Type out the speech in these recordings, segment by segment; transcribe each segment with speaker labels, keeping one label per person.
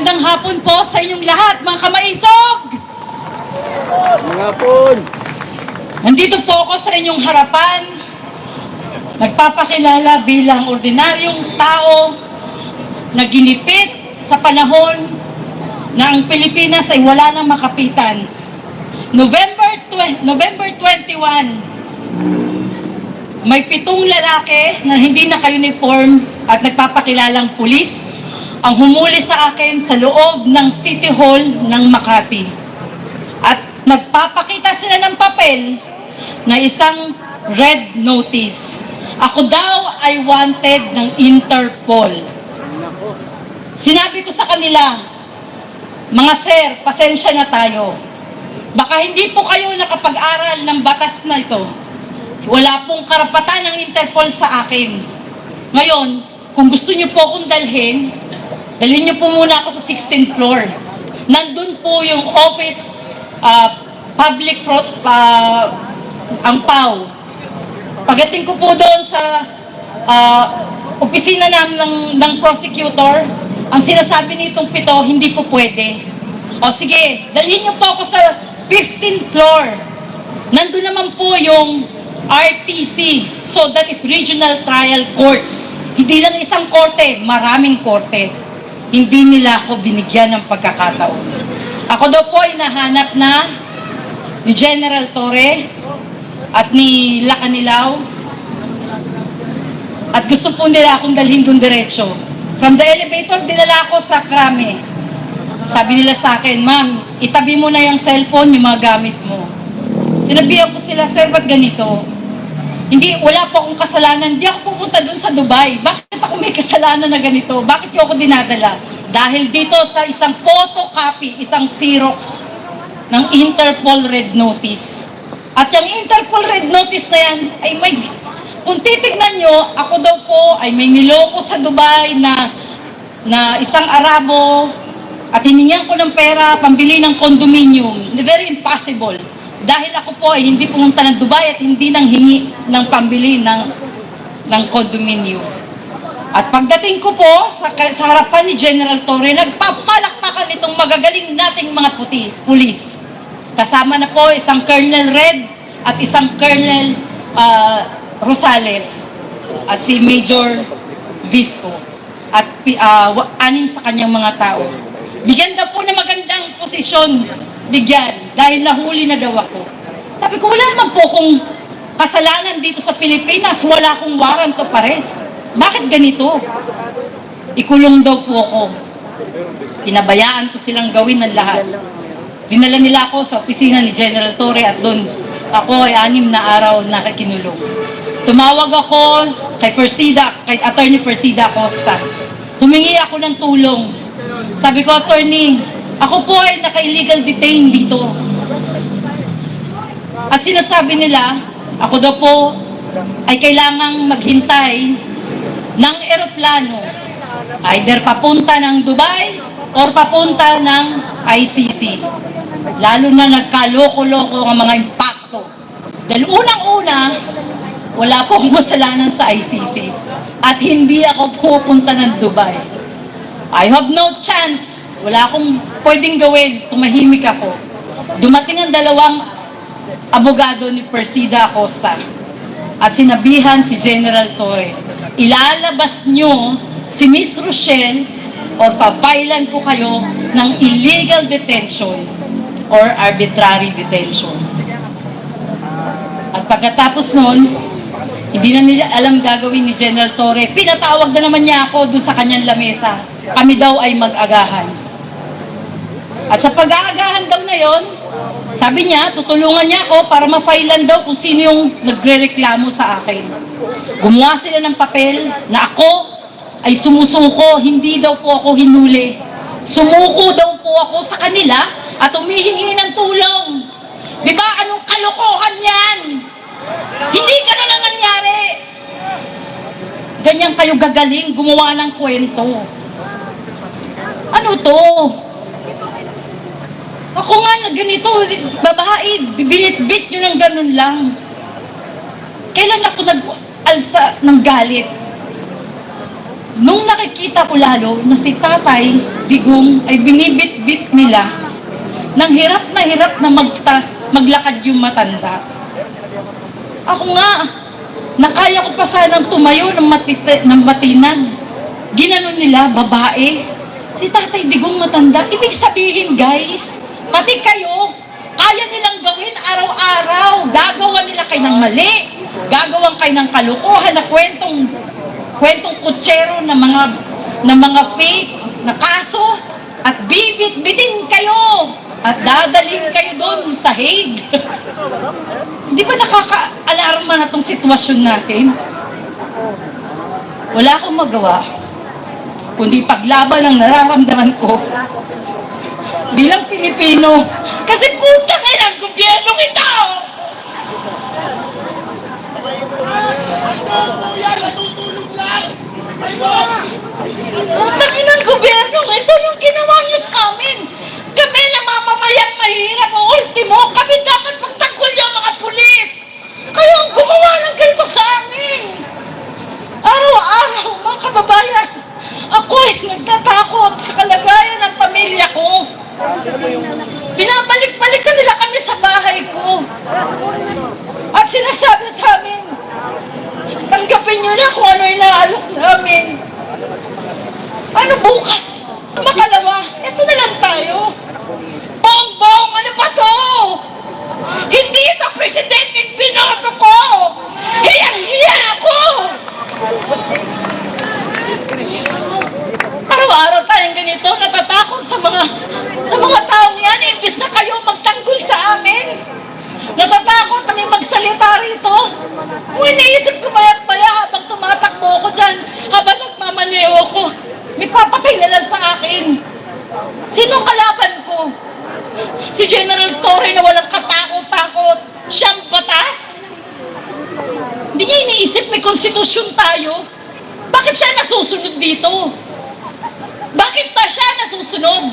Speaker 1: Magandang hapon po sa inyong lahat, mga kamaisog!
Speaker 2: Mga hapon!
Speaker 1: Nandito po ako sa inyong harapan, nagpapakilala bilang ordinaryong tao na ginipit sa panahon na ang Pilipinas ay wala nang makapitan. November 21, may 7 lalaki na hindi naka-uniform at nagpapakilalang pulis ang humuli sa akin sa loob ng City Hall ng Makati. At nagpapakita sila ng papel na isang red notice. Ako daw ay wanted ng Interpol. Sinabi ko sa kanila, mga sir, pasensya na tayo. Baka hindi po kayo nakapag-aral ng batas na ito. Wala pong karapatan ng Interpol sa akin. Ngayon, kung gusto niyo po akong dalhin niyo po muna ako sa 16th floor. Nandun po yung office, ang PAW. Pagdating ko po doon sa opisina namin ng prosecutor, ang sinasabi nitong 7, hindi po pwede. O sige, dalhin niyo po ako sa 15th floor. Nandun naman po yung RTC. So that is Regional Trial Courts. Hindi lang isang korte, maraming korte. Hindi nila ako binigyan ng pagkakataon. Ako daw po ay nahanap na ni General Torre at ni Lacanilaw at gusto po nila akong dalhin doon diretso. From the elevator, dinala ako sa Krame. Sabi nila sa akin, ma'am, itabi mo na yung cellphone, yung mga gamit mo. Sinabihan ko sila, sir, ba't ganito? Hindi, wala po akong kasalanan. Hindi ako pumunta dun sa Dubai. Bakit ako may kasalanan na ganito? Bakit ko ako dinadala? Dahil dito sa isang photocopy, isang Xerox ng Interpol Red Notice. At yung Interpol Red Notice na yan, ay may, kung titignan nyo, ako daw po ay may niloko sa Dubai na isang Arabo at hiningihan ko ng pera, pambili ng condominium. Very impossible. Dahil ako po ay hindi pumunta ng Dubai at hindi nang hingi ng pambili ng condominium. At pagdating ko po sa harapan ni General Torre, nagpapalakpakan itong magagaling nating mga pulis. Kasama na po isang Colonel Red at isang Colonel Rosales at si Major Visco at 6 sa kanyang mga tao. Bigyan daw po na magandang posisyon. Bigyan, dahil nahuli na daw ako. Sabi ko, wala naman po akong kasalanan dito sa Pilipinas. Wala akong warrant of arrest. Bakit ganito? Ikulong daw po ako. Pinabayaan ko silang gawin ng lahat. Dinala nila ako sa opisina ni General Torre at doon ako ay 6 na araw nakikinulong. Tumawag ako kay Attorney Persida Acosta. Humingi ako ng tulong. Sabi ko, Attorney, ako po ay naka-illegal detain dito. At sinasabi nila, ako daw po ay kailangang maghintay ng eroplano. Either papunta ng Dubai or papunta ng ICC. Lalo na nagkaloko-loko ang mga impacto. Dahil unang-una, wala po akong kasalanan sa ICC. At hindi ako pupunta ng Dubai. I have no chance. Wala akong pwedeng gawin, tumahimik ako. Dumating ang 2 abogado ni Persida Acosta at sinabihan si General Torre, ilalabas nyo si Miss Rochelle or papailan ko kayo ng illegal detention or arbitrary detention. At pagkatapos nun, hindi na nila alam gagawin ni General Torre. Pinatawag na naman niya ako dun sa kanyang lamesa. Kami daw ay mag-agahan. At sa pag-aagahan daw na yon, sabi niya, tutulungan niya ako para ma-filean daw kung sino yung nagre-reklamo sa akin. Gumawa sila ng papel na ako ay sumusuko, hindi daw po ako hinuli. Sumuko daw po ako sa kanila at humihingi ng tulong. Di ba? Anong kalokohan yan? Hindi ganun ang nangyari. Ganyan kayo gagaling, gumawa ng kwento. Ano to? Ako nga na ganito, babae, binitbit nyo ng ganun lang. Kailan ako nag-alsa ng galit? Nung nakikita ko lalo na si Tatay Digong ay binibit-bit nila nang hirap na maglakad yung matanda. Ako nga, nakaya ko pa sanang tumayo ng matinag. Ginanon nila, babae. Si Tatay Digong matanda. Ibig sabihin, guys, pati kayo, kaya nilang gawin araw-araw. Gagawa nila kayo ng mali. Gagawan kayo ng kalukuhan na kwentong kutsero na mga fake na kaso at bibit-bitin kayo at dadalhin kayo doon sa Hague. Hindi ba nakaka-alarma na tong sitwasyon natin? Wala akong magawa kundi paglaban ang nararamdaman ko bilang Pilipino. Kasi putang ina ang gobyernong ito! Putang ina ang gobyernong ito nung ginawa niyo sa amin. Kami na mamamayang mahirap o ultimo, kami dapat magtanggol yung mga pulis. Kayo ang gumawa ng ganito sa amin. Araw-araw, mga kababayan, ako ay nagtatakot sa kalagayan ng pamilya ko. Binabalik-balikan nila kami sa bahay ko. At sinasabi sa amin, tanggapin nyo na kung ano inaalok namin. Ano bukas? Makalawa, eto na lang tayo. Bongbong, ano ba to? Hindi ito presidenteng binoto ko! Hiyang-hiya ako! Araw-araw tayong ganito, natatakot sa mga taong yan, imbis na kayo magtanggol sa amin. Natatakot kami magsalita rito. Kung iniisip ko maya't-maya habang tumatakbo ako dyan, habang nagmamaneho ako, may papatay na lang sa akin. Sinong kalaban ko? Si General Torre na walang katakot-takot. Siyang batas? Hindi niya iniisip may konstitusyon tayo. Bakit siya nasusunod dito? Bakit pa siya nasusunod?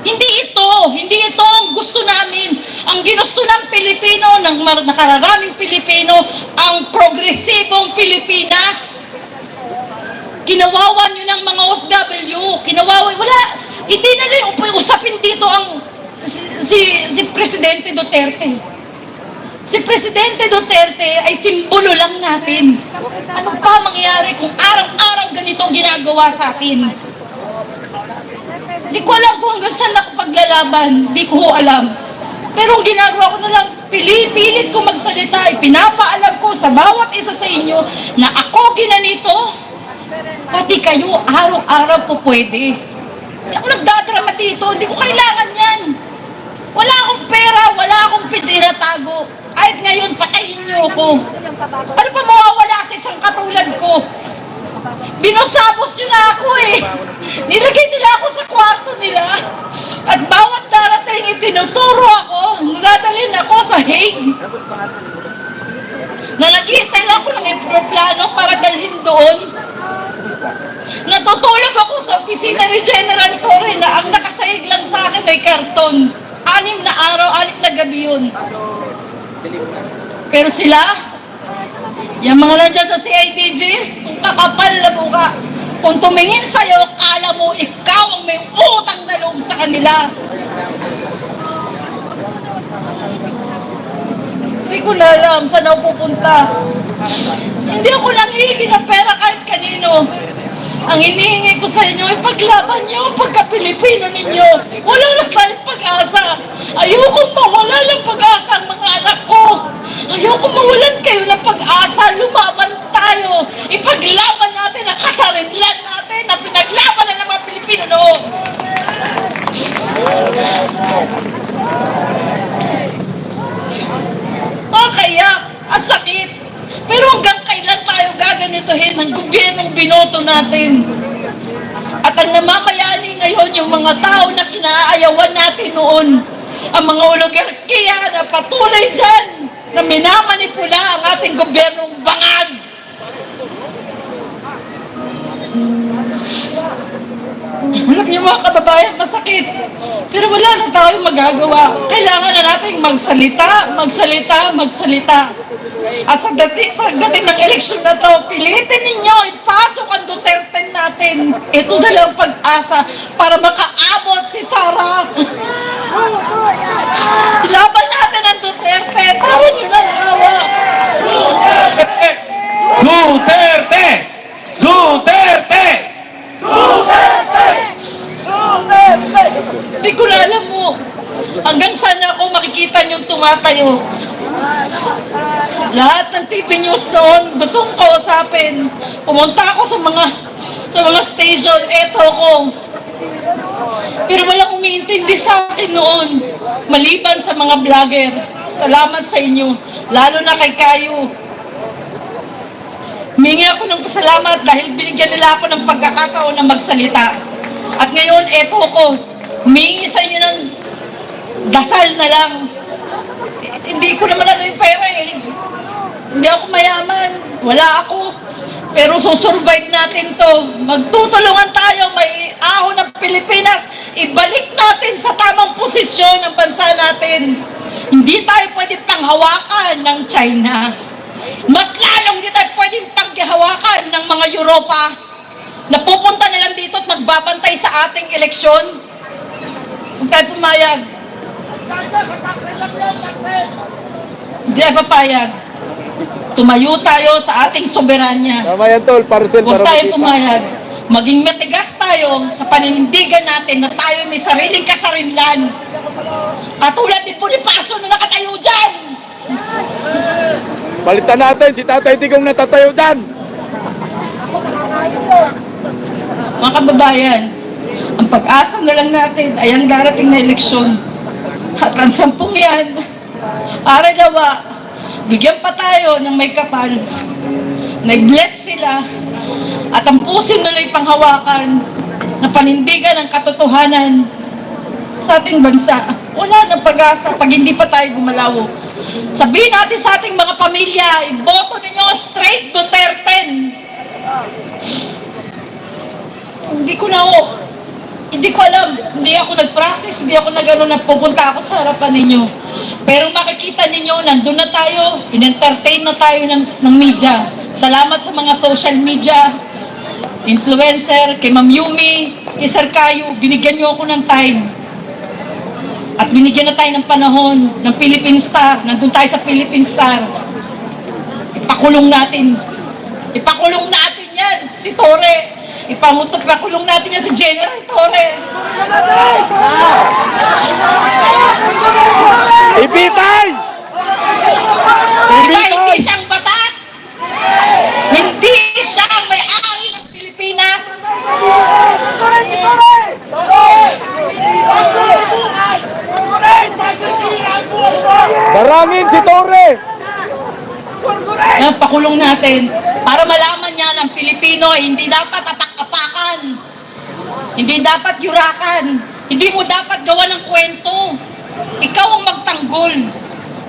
Speaker 1: Hindi ito ang gusto namin. Ang ginusto ng Pilipino, ng nakararaming Pilipino, ang progresibong Pilipinas. Kinawawa nyo ng mga OFW. Hindi na rin usapin dito ang si Presidente Duterte. Si Presidente Duterte ay simbolo lang natin. Ano pa mangyayari kung araw-araw ganito ginagawa sa atin? Hindi ko alam kung hanggang saan ako paglalaban. Hindi ko alam. Pero ang ginagawa ko na lang, pilit ko magsalita. Pinapaalam ko sa bawat isa sa inyo na ako ginanito. Pati kayo, araw-araw po pwede. Hindi ako nagdadrama dito. Hindi ko kailangan yan. Wala akong pera, wala akong pinatago. Kahit ngayon, patayin niyo ako. Ano pa mawawala sa isang katulad ko? Binosabos nyo na ako eh. Nilagay nila ako sa kwarto nila. At bawat darating itinuturo ako, nadadalhin ako sa Hague. Na naghihintay lang ako ng aeroplano para dalhin doon. Natutulog ako sa opisina ni General Torre na ang nakasahig lang sa akin ay karton. 6 na araw, 6 na gabi yun. Pero sila, yung mga nandiyan sa CIDG, kung kakapal na buka, kung tumingin sa'yo, kala mo ikaw ang may utang na loob sa kanila. Hindi ko na alam saan ako pupunta. Hindi ako nanghihingi ng pera kahit kanino. Ang hinihingi ko sa inyo ay paglaban niyo ang pagka-Pilipino ninyo. Wala na tayong pag-asa. Ayokong mawala ng pag-asa ang mga anak ko. Ayokong mawalan kayo ng pag-asa. Lumaban tayo. Ipaglaban natin ang kasarinlan natin na pinaglaban ng mga Pilipino noon. Kaya, ang sakit. Pero hanggang kailan tayo gaganituhin ng gobyernong binoto natin? At ang namamayani ngayon, yung mga tao na kinaayawan natin noon, ang mga oligarkiya na patuloy dyan, na minamanipula ang ating gobyernong bangag. Alam niyo mga kababayan, masakit. Pero wala na tayong magagawa. Kailangan na natin magsalita, magsalita, magsalita. At sa pagdating ng eleksyon na to, pilitin ninyo, ipasok ang Duterte natin. Ito na lang pag-asa para makaabot si Sara. Laban natin ang Duterte. Tawin nyo ng awa.
Speaker 3: Duterte! Duterte!
Speaker 1: Hindi ko na alam mo. Hanggang saan ako makikita niyong tumatayo. Lahat ng TV News noon, gusto kong kausapin. Pumunta ako sa mga station, eto ko. Pero walang umiintindi sa akin noon. Maliban sa mga vlogger. Salamat sa inyo. Lalo na kay Kayo. Humingi ako ng pasalamat dahil binigyan nila ako ng pagkakataon na magsalita. At ngayon, eto ko. Humingi sa inyo ng dasal na lang. Hindi ko naman ano yung pera eh. Hindi ako mayaman. Wala ako. Pero susurvive natin to. Magtutulungan tayo. May ahon ng Pilipinas. Ibalik natin sa tamang posisyon ang bansa natin. Hindi tayo pwedeng panghawakan ng China. Mas lalong hindi tayo pwedeng panghawakan ng mga Europa na pupunta na lang dito at magbabantay sa ating eleksyon. Huwag tayo pumayag. Hindi tayo papayag. Tumayo tayo sa ating soberanya.
Speaker 2: Tama yan, tol. Parcel
Speaker 1: Huwag
Speaker 2: para
Speaker 1: tayo
Speaker 2: makita.
Speaker 1: pumayag. Maging matigas tayo sa paninindigan natin na tayo may sariling kasarinlan. Katulad ni Bonifacio na nakatayo dyan.
Speaker 2: Palitan natin si Tatay Digong natatayo dyan.
Speaker 1: Mga kababayan, ang pag-asa na lang natin ay ang darating na eleksyon. At ang 10 yan, araw bigyan pa tayo ng may kapal. Na-bless sila at ang pusin nila'y panghawakan na panindigan ang katotohanan sa ating bansa. Wala nang pag-asa pag hindi pa tayo gumalaw. Sabihin natin sa ating mga pamilya, iboto ninyo straight Duterte. Hindi ko alam. Hindi ako nag-practice, hindi ako na pupunta ako sa harapan ninyo. Pero makikita ninyo, nandun na tayo, in-entertain na tayo ng media. Salamat sa mga social media, influencer, kay Ma'am Yumi, kay Sir Kayo, binigyan niyo ako ng time. At binigyan na tayo ng panahon ng Philippine Star. Nandun tayo sa Philippine Star. Ipakulong natin. Ipakulong natin yan, si Torre. Ipakulong natin yan si General Torre.
Speaker 2: Ibitay!
Speaker 1: Diba hindi siyang batas? Hindi siya ang may-ari ng Pilipinas.
Speaker 2: Darangin si Torre!
Speaker 1: Pakulong natin para malaman niya ng Pilipino ay hindi dapat apak-apakan. Hindi dapat yurakan. Hindi mo dapat gawa ng kwento. Ikaw ang magtanggol.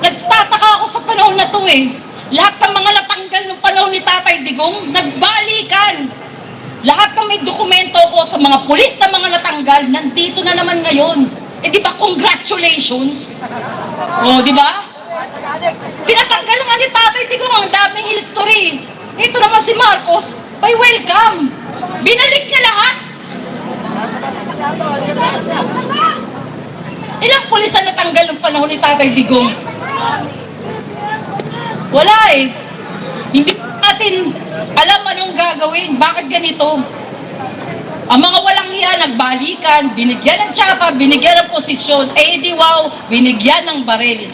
Speaker 1: Nagtataka ako sa panahon na to eh. Lahat ng mga natanggal ng panahon ni Tatay Digong, nagbalikan. Lahat ng may dokumento ko sa mga pulis na mga natanggal, nandito na naman ngayon. Eh di ba congratulations? O di ba? Pinatanggal nga ni Tatay Digong ang daming history. Ito naman si Marcos, by welcome. Binalik niya lahat. Ilang pulis na natanggal ng panahon ni Tatay Digong? Wala eh. Hindi natin alam anong gagawin. Bakit ganito? Ang mga walang hiya, nagbalikan, binigyan ng tsaka, binigyan ng posisyon, eh di wow, binigyan ng baril.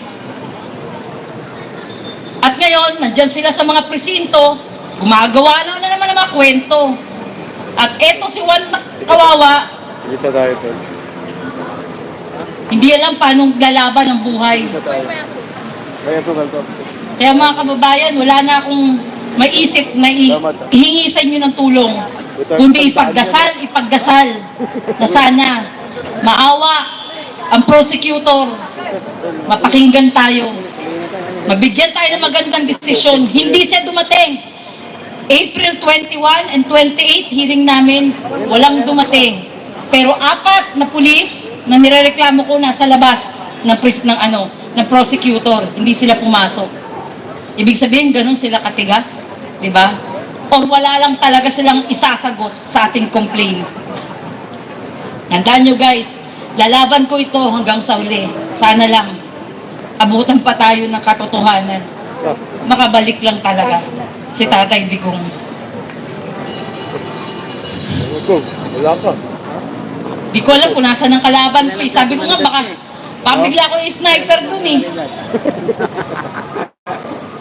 Speaker 1: At ngayon, nandyan sila sa mga presinto, gumagawa na naman ng mga kwento. At eto si Juan Kawawa,
Speaker 2: Isa tayo, tol.
Speaker 1: hindi alam paano lalaban ng buhay.
Speaker 2: Isa tayo. Kaya sugal to.
Speaker 1: Kaya mga kababayan, wala na akong maisip na ihingi sa inyo ng tulong. Kundi ipagdasal na sana maawa ang prosecutor, mapakinggan tayo, mabigyan tayo ng magandang desisyon. Hindi siya dumating. April 21 and 28 hearing namin, walang dumating. Pero 4 na pulis na nirereklamo ko nasa labas ng prosecutor, hindi sila pumasok. Ibig sabihin, ganun sila katigas, di ba? Or wala lang talaga silang isasagot sa ating complaint. Tandaan nyo guys, lalaban ko ito hanggang sa uli. Sana lang, abutan pa tayo ng katotohanan. Makabalik lang talaga si Tatay Digong.
Speaker 2: Wala ka.
Speaker 1: Di ko alam kung nasa ng kalaban ko eh. Sabi ko nga baka bigla ko i-sniper dun eh.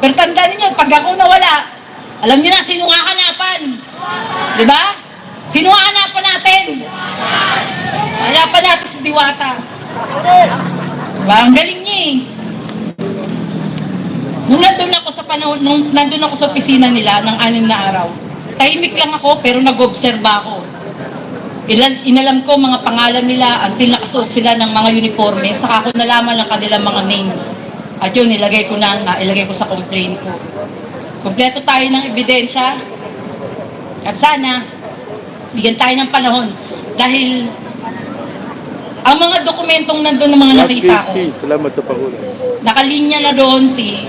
Speaker 1: Pero tandaan niyo, pag ako nawala, alam niyo na sino nga hanapan. Di ba? Sino nga hanapan natin? Hanapan natin si Diwata. Diba? Ang galing niya eh. Nung nandun ako sa panahon, nung nandun ako sa opisina nila ng 6 na araw, tahimik lang ako pero nag-obserba ako. Inalam ko mga pangalan nila until nakasuot sila ng mga uniforme, saka ako nalaman ng kanilang mga names. At yun, ilagay ko sa complaint ko. Kompleto tayo ng ebidensya. At sana, bigyan tayo ng panahon. Dahil, ang mga dokumentong nandun ng mga nakita ko,
Speaker 2: Salamat sa Pangulo.
Speaker 1: nakalinya na doon si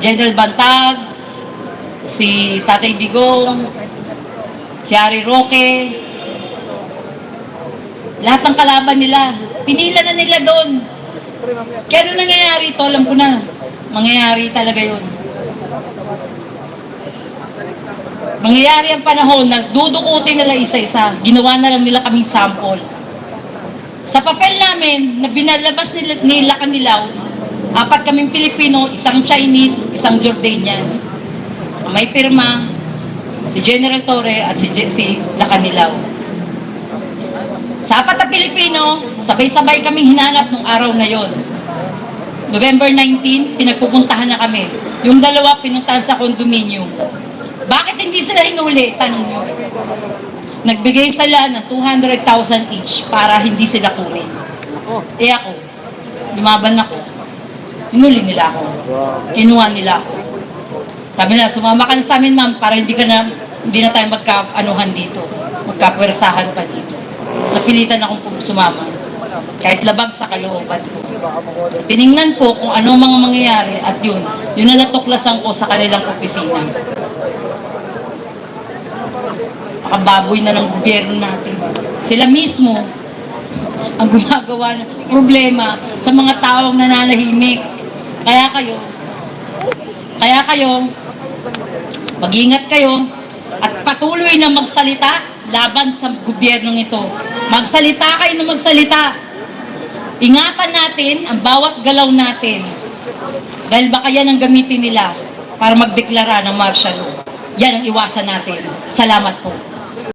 Speaker 1: General Bantag, si Tatay Digong, si Harry Roque, lahat ng kalaban nila, pinila na nila doon. Kaya ano nangyayari ito, alam ko na, mangyayari talaga yun. Mangyayari ang panahon, nagdudukutin nila isa-isa, ginawa na lang nila kaming sample. Sa papel namin, na binalabas nila Kanilaw, 4 kaming Pilipino, isang Chinese, isang Jordanian. May pirma, si General Torre at si Lacanilaw. Sa 4 na Pilipino, sabay-sabay kaming hinanap nung araw na yon. November 19, pinagpupuntahan na kami. Yung 2 pinuntahan sa condominium. Bakit hindi sila hinuli? Tanong nyo. Nagbigay sila ng 200,000 each para hindi sila kunin. Eh ako, lumaban ako. Hinuli nila ako. Kinuha nila ako. Sabi nila, sumama ka na sa amin ma'am para hindi na tayo magka-anuhan dito. Magkapwersahan pa dito. Napilitan akong sumama. Kahit labag sa kalooban ko. Tiningnan ko kung ano mga mangyayari at yun na natuklasan ko sa kanilang opisina. Makababoy na ng gobyerno natin. Sila mismo ang gumagawa ng problema sa mga taong nananahimik. Kaya kayo, mag-ingat kayo at patuloy na magsalita laban sa gobyernong ito. Magsalita kayo na magsalita. Ingatan natin ang bawat galaw natin. Dahil baka yan ang gamitin nila para magdeklara ng martial law. Yan ang iwasan natin. Salamat po.